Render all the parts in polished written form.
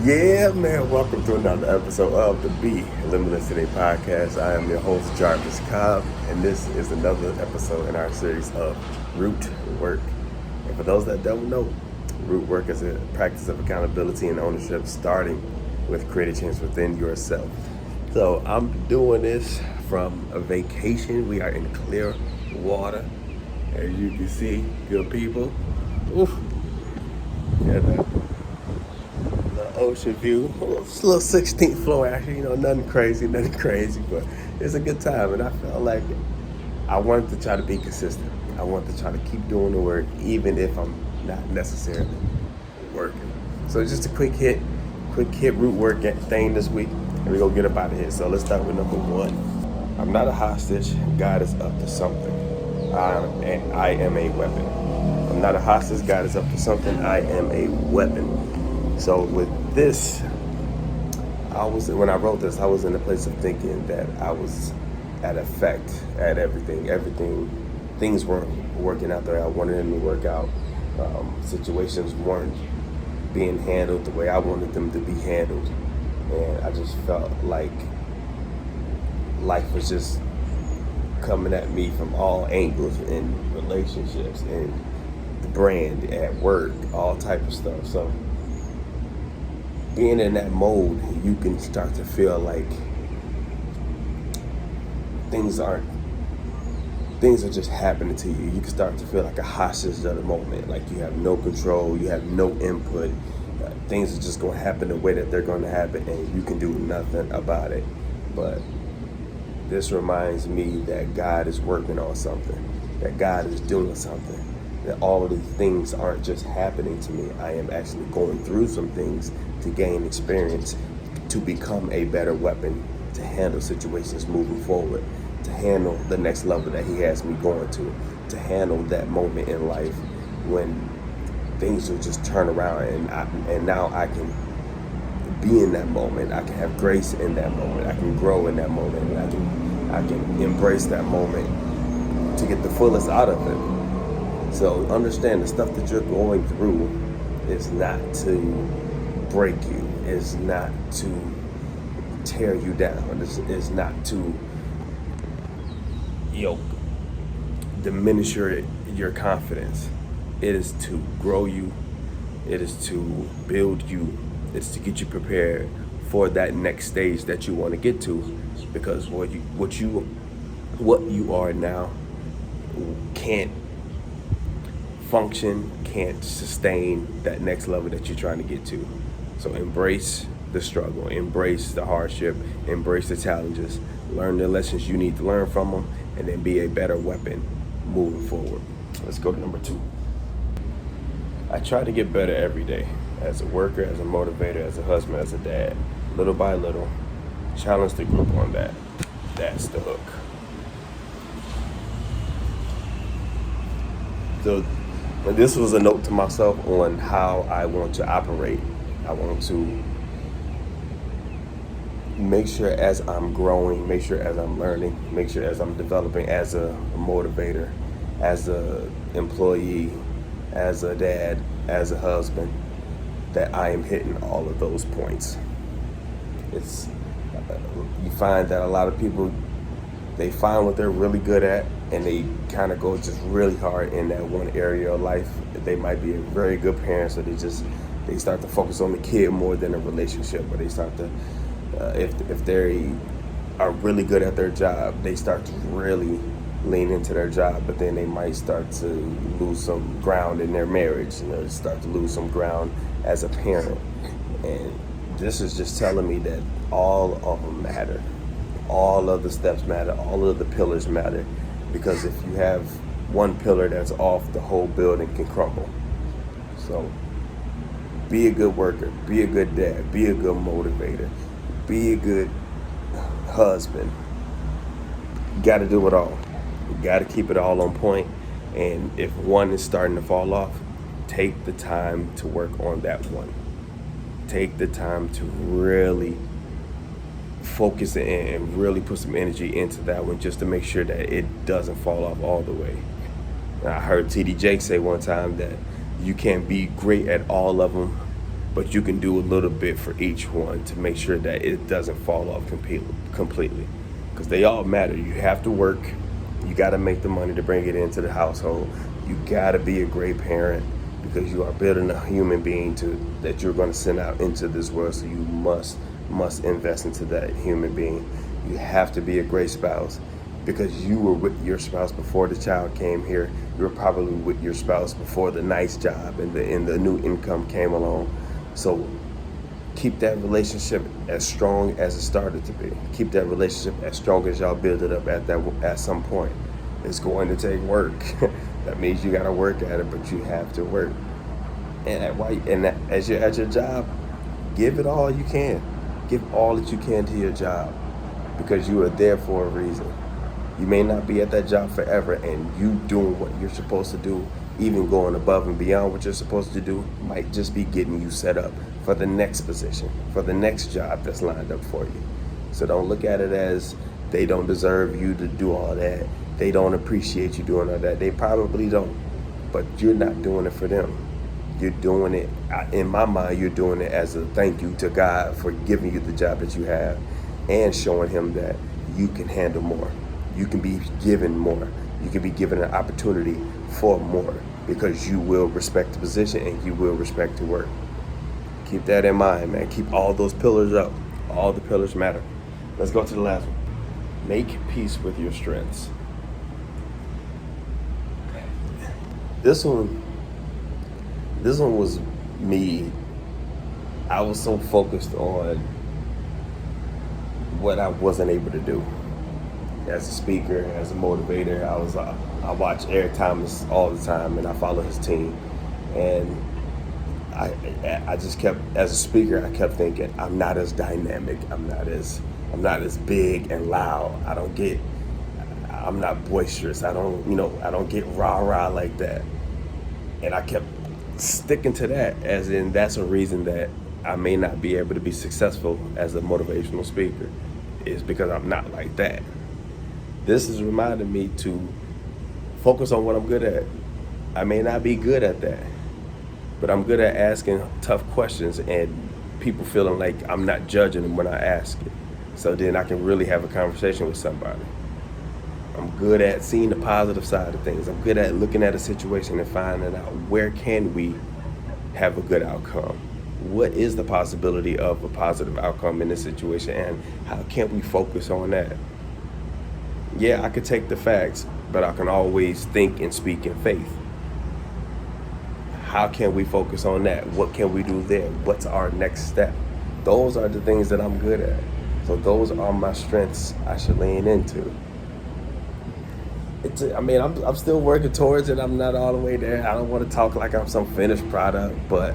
Yeah, man, welcome to another episode of the Be Limitless Today podcast. I am your host, Jarvis Cobb, and this is another episode in our series of Root Work. And for those that don't know, root work is a practice of accountability and ownership, starting with creating change within yourself. So I'm doing this from a vacation. We are in clear water, as you can see, good people. Oof. Yeah, the ocean view. It's a little 16th floor actually, nothing crazy, but it's a good time. And I felt like I wanted to try to be consistent. I wanted to try to keep doing the work, even if I'm not necessarily working. So just a quick hit root work thing this week, and we're gonna get up out of here. So let's start with number one. I'm not a hostage. God is up to something. And I am a weapon. I'm not a hostage. God is up to something. I am a weapon. So with this, when I wrote this, I was in a place of thinking that I was at effect at everything. Things weren't working out the way I wanted them to work out. Situations weren't being handled the way I wanted them to be handled. And I just felt like life was just coming at me from all angles in relationships and the brand, at work, all type of stuff. So being in that mode, you can start to feel like things are just happening to you. You can start to feel like a hostage of the moment, like you have no control, you have no input. Things are just going to happen the way that they're going to happen, and you can do nothing about it. But this reminds me that God is working on something, that God is doing something, that all of these things aren't just happening to me. I am actually going through some things to gain experience, to become a better weapon, to handle situations moving forward, to handle the next level that He has me going to handle that moment in life when things will just turn around, and now I can be in that moment. I can have grace in that moment. I can grow in that moment, and I can embrace that moment to get the fullest out of it. So understand, the stuff that you're going through is not to break you. It's not to tear you down. It's not to diminish your confidence. It is to grow you. It is to build you. It's to get you prepared for that next stage that you want to get to. Because what you are now can't function, can't sustain that next level that you're trying to get to. So embrace the struggle, embrace the hardship, embrace the challenges, learn the lessons you need to learn from them, and then be a better weapon moving forward. Let's go to number two. I try to get better every day, as a worker, as a motivator, as a husband, as a dad. Little by little, challenge the group on that. That's the hook. So this was a note to myself on how I want to operate. I want to make sure as I'm growing, make sure as I'm learning, make sure as I'm developing as a motivator, as a employee, as a dad, as a husband, that I am hitting all of those points. You find that a lot of people, they find what they're really good at, and they kind of go just really hard in that one area of life. They might be a very good parent, so they start to focus on the kid more than a relationship, or they start to, if they are really good at their job, they start to really lean into their job, but then they might start to lose some ground in their marriage, start to lose some ground as a parent. And this is just telling me that all of them matter. All of the steps matter, all of the pillars matter, because if you have one pillar that's off, the whole building can crumble. So be a good worker, be a good dad, be a good motivator, be a good husband. You got to do it all. You got to keep it all on point. And if one is starting to fall off, take the time to work on that one. Take the time to really focus in and really put some energy into that one, just to make sure that it doesn't fall off all the way. I heard TD Jakes say one time that you can't be great at all of them, but you can do a little bit for each one to make sure that it doesn't fall off completely. Because they all matter. You have to work. You got to make the money to bring it into the household. You got to be a great parent because you are building a human being that you're going to send out into this world. So you must invest into that human being. You have to be a great spouse because you were with your spouse before the child came here. You were probably with your spouse before the nice job and the new income came along. So keep that relationship as strong as it started to be. Keep that relationship as strong as y'all build it up at some point. It's going to take work. That means you got to work at it, but you have to work. As you're at your job, give it all you can. Give all that you can to your job because you are there for a reason. You may not be at that job forever, and you doing what you're supposed to do, even going above and beyond what you're supposed to do, might just be getting you set up for the next position, for the next job that's lined up for you. So don't look at it as they don't deserve you to do all that. They don't appreciate you doing all that. They probably don't, but you're not doing it for them. You're doing it, in my mind, you're doing it as a thank you to God for giving you the job that you have and showing him that you can handle more. You can be given more. You can be given an opportunity for more because you will respect the position and you will respect the work. Keep that in mind, man. Keep all those pillars up. All the pillars matter. Let's go to the last one. Make peace with your strengths. This one was me. I was so focused on what I wasn't able to do. As a speaker, as a motivator, I watch Eric Thomas all the time, and I follow his team. And I just kept, as a speaker, I kept thinking, I'm not as dynamic. I'm not as big and loud. I'm not boisterous. I don't get rah-rah like that. And I kept sticking to that, as in that's a reason that I may not be able to be successful as a motivational speaker, is because I'm not like that. This has reminded me to focus on what I'm good at. I may not be good at that, but I'm good at asking tough questions and people feeling like I'm not judging them when I ask it. So then I can really have a conversation with somebody. I'm good at seeing the positive side of things. I'm good at looking at a situation and finding out where can we have a good outcome. What is the possibility of a positive outcome in this situation, and how can we focus on that? Yeah, I could take the facts, but I can always think and speak in faith. How can we focus on that? What can we do there? What's our next step? Those are the things that I'm good at. So those are my strengths I should lean into. I'm still working towards it. I'm not all the way there. I don't want to talk like I'm some finished product, but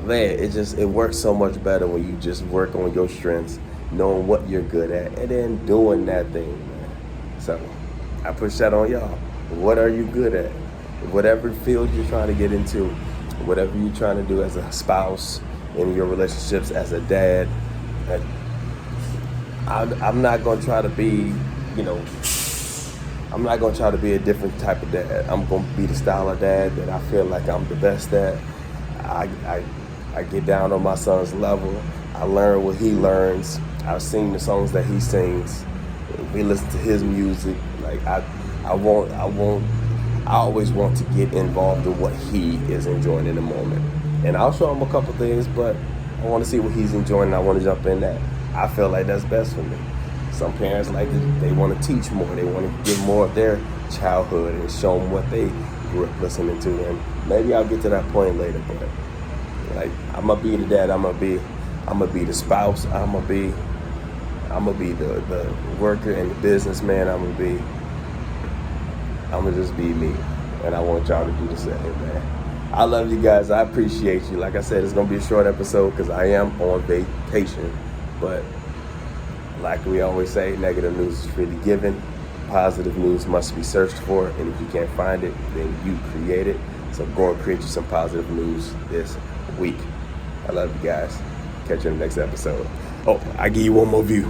man, it works so much better when you just work on your strengths, knowing what you're good at, and then doing that thing, man. So I push that on y'all. What are you good at? Whatever field you're trying to get into, whatever you're trying to do as a spouse, in your relationships as a dad, I'm not going to try to be, I'm not going to try to be a different type of dad. I'm going to be the style of dad that I feel like I'm the best at. I get down on my son's level. I learn what he learns. I sing the songs that he sings. We listen to his music. Like I always want to get involved in what he is enjoying in the moment. And I'll show him a couple things, but I want to see what he's enjoying and I want to jump in that. I feel like that's best for me. Some parents they want to teach more. They want to give more of their childhood and show them what they grew up listening to. And maybe I'll get to that point later, but like I'm gonna be the dad. I'm gonna be the spouse. I'm gonna be the worker and the businessman. I'm gonna just be me, and I want y'all to do the same, man. I love you guys. I appreciate you. Like I said, it's gonna be a short episode because I am on vacation, but like we always say, negative news is freely given. Positive news must be searched for, and if you can't find it, then you create it. So go and create you some positive news this week. I love you guys. Catch you in the next episode. Oh, I give you one more view.